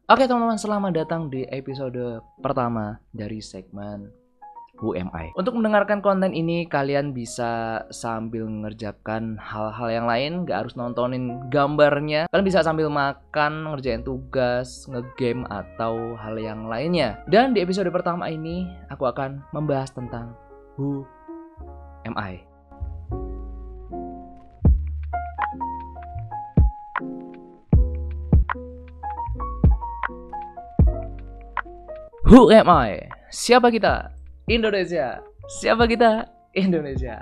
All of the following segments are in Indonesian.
Oke teman-teman, selamat datang di episode pertama dari segmen Who Am I. Untuk mendengarkan konten ini, kalian bisa sambil mengerjakan hal-hal yang lain, gak harus nontonin gambarnya. Kalian bisa sambil makan, ngerjain tugas, ngegame, atau hal yang lainnya. Dan di episode pertama ini, aku akan membahas tentang Who Am I. Who am I? Siapa kita? Indonesia. Siapa kita? Indonesia.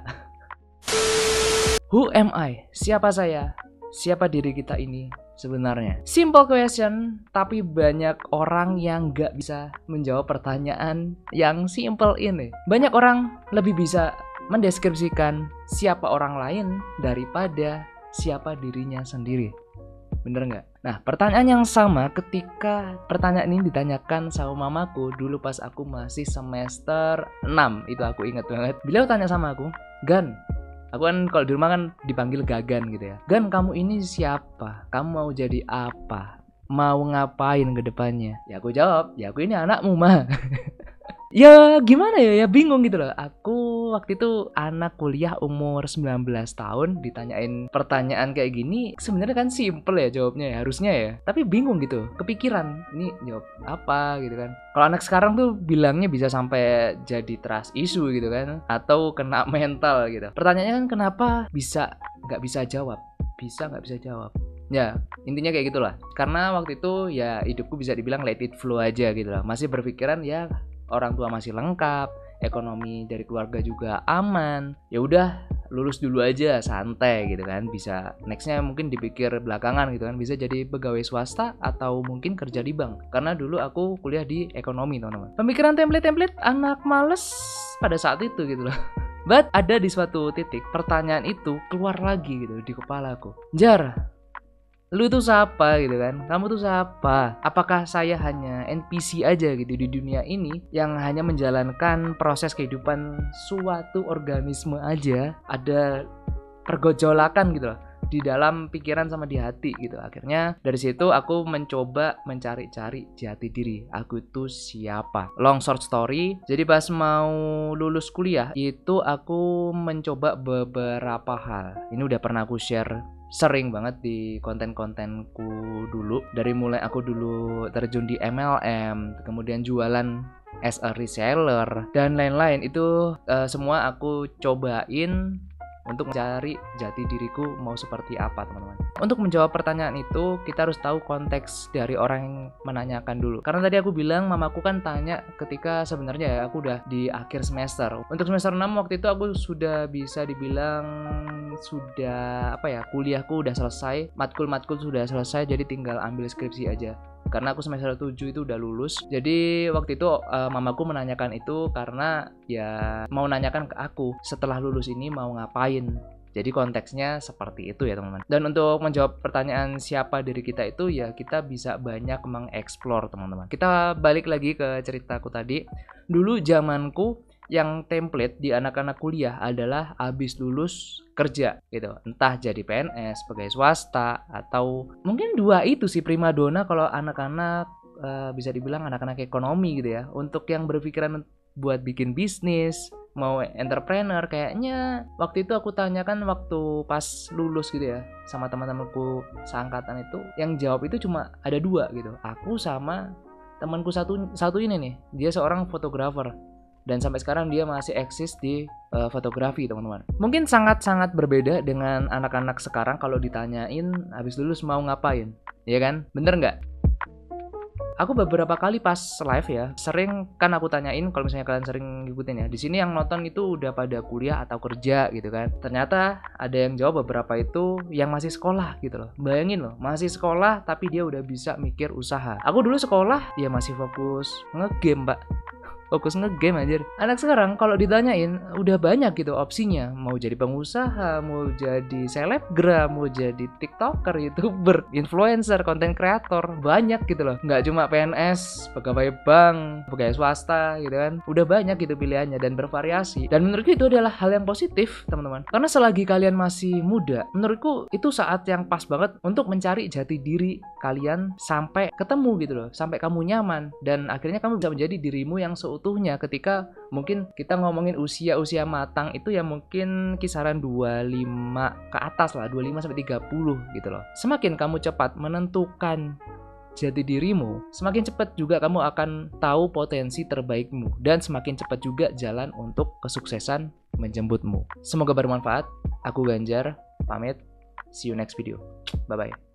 Who am I? Siapa saya? Siapa diri kita ini sebenarnya? Simple question, tapi banyak orang yang gak bisa menjawab pertanyaan yang simple ini. Banyak orang lebih bisa mendeskripsikan siapa orang lain daripada siapa dirinya sendiri. Bener nggak? Nah, pertanyaan yang sama ketika pertanyaan ini ditanyakan sama mamaku dulu pas aku masih semester 6. Itu aku ingat banget. Beliau tanya sama aku, Gan, aku kan kalau di rumah kan dipanggil Gagan gitu ya. Gan, kamu ini siapa? Kamu mau jadi apa? Mau ngapain ke depannya? Ya aku jawab, ya aku ini anakmu, Ma. Ya gimana ya bingung gitu loh. Aku waktu itu anak kuliah umur 19 tahun ditanyain pertanyaan kayak gini, sebenarnya kan simple ya jawabnya ya, harusnya ya. Tapi bingung gitu, kepikiran ini jawab apa gitu kan. Kalau anak sekarang tuh bilangnya bisa sampai jadi trust issue gitu kan, atau kena mental gitu. Pertanyaannya kan kenapa bisa nggak bisa jawab? Bisa nggak bisa jawab? Ya, intinya kayak gitulah. Karena waktu itu ya hidupku bisa dibilang let it flow aja gitu lah. Masih berpikiran ya orang tua masih lengkap, ekonomi dari keluarga juga aman. Ya udah, lulus dulu aja santai gitu kan. Bisa nextnya mungkin dipikir belakangan gitu kan. Bisa jadi pegawai swasta atau mungkin kerja di bank. Karena dulu aku kuliah di ekonomi, teman-teman. Pemikiran template anak males pada saat itu gitu loh. But ada di suatu titik pertanyaan itu keluar lagi gitu di kepalaku. Jar, lu tuh siapa gitu kan? Kamu tuh siapa? Apakah saya hanya NPC aja gitu di dunia ini yang hanya menjalankan proses kehidupan suatu organisme aja? Ada pergojolakan gitu loh di dalam pikiran sama di hati gitu. Akhirnya dari situ aku mencoba mencari-cari jati diri. Aku itu siapa? Long short story. Jadi pas mau lulus kuliah itu aku mencoba beberapa hal. Ini udah pernah aku share sering banget di konten-kontenku dulu. Dari mulai aku dulu terjun di MLM, kemudian jualan as a reseller dan lain-lain, itu semua aku cobain untuk mencari jati diriku mau seperti apa, teman-teman. Untuk menjawab pertanyaan itu kita harus tahu konteks dari orang yang menanyakan dulu. Karena tadi aku bilang mamaku kan tanya ketika sebenarnya ya aku udah di akhir semester. Untuk semester 6 waktu itu aku sudah bisa dibilang sudah kuliahku udah selesai, matkul-matkul sudah selesai, jadi tinggal ambil skripsi aja. Karena aku semester 7 itu udah lulus. Jadi waktu itu mamaku menanyakan itu karena ya mau nanyakan ke aku setelah lulus ini mau ngapain. Jadi konteksnya seperti itu ya teman-teman. Dan untuk menjawab pertanyaan siapa diri kita itu ya kita bisa banyak mengeksplor teman-teman. Kita balik lagi ke ceritaku tadi. Dulu zamanku yang template di anak-anak kuliah adalah habis lulus kerja gitu, entah jadi PNS, pegawai swasta, atau mungkin dua itu sih primadona kalau anak-anak bisa dibilang anak-anak ekonomi gitu ya. Untuk yang berpikiran buat bikin bisnis, mau entrepreneur, kayaknya waktu itu aku tanyakan waktu pas lulus gitu ya sama teman-temanku seangkatan itu, yang jawab itu cuma ada dua gitu, aku sama temanku satu ini nih, dia seorang fotografer. Dan sampai sekarang dia masih eksis di fotografi teman-teman. Mungkin sangat-sangat berbeda dengan anak-anak sekarang kalau ditanyain habis lulus mau ngapain, ya kan? Bener nggak? Aku beberapa kali pas live ya sering kan aku tanyain, kalau misalnya kalian sering ngikutin ya, di sini yang nonton itu udah pada kuliah atau kerja gitu kan. Ternyata ada yang jawab beberapa itu yang masih sekolah gitu loh. Bayangin loh, masih sekolah tapi dia udah bisa mikir usaha. Aku dulu sekolah ya masih fokus ngegame, Pak. fokus ngegame anjir. Anak sekarang kalau ditanyain udah banyak gitu opsinya, mau jadi pengusaha, mau jadi selebgram, mau jadi tiktoker, youtuber, influencer, konten kreator, banyak gitu loh. Nggak cuma PNS, pegawai bank, pegawai swasta gitu kan, udah banyak gitu pilihannya dan bervariasi. Dan menurutku itu adalah hal yang positif teman-teman, karena selagi kalian masih muda, menurutku itu saat yang pas banget untuk mencari jati diri kalian sampai ketemu gitu loh, sampai kamu nyaman dan akhirnya kamu bisa menjadi dirimu yang seutuhnya. Ketika mungkin kita ngomongin usia matang itu ya mungkin kisaran 25 ke atas lah, 25 sampai 30 gitu loh. Semakin kamu cepat menentukan jati dirimu, semakin cepat juga kamu akan tahu potensi terbaikmu dan semakin cepat juga jalan untuk kesuksesan menjemputmu. Semoga bermanfaat. Aku Ganjar, pamit. See you next video. Bye bye.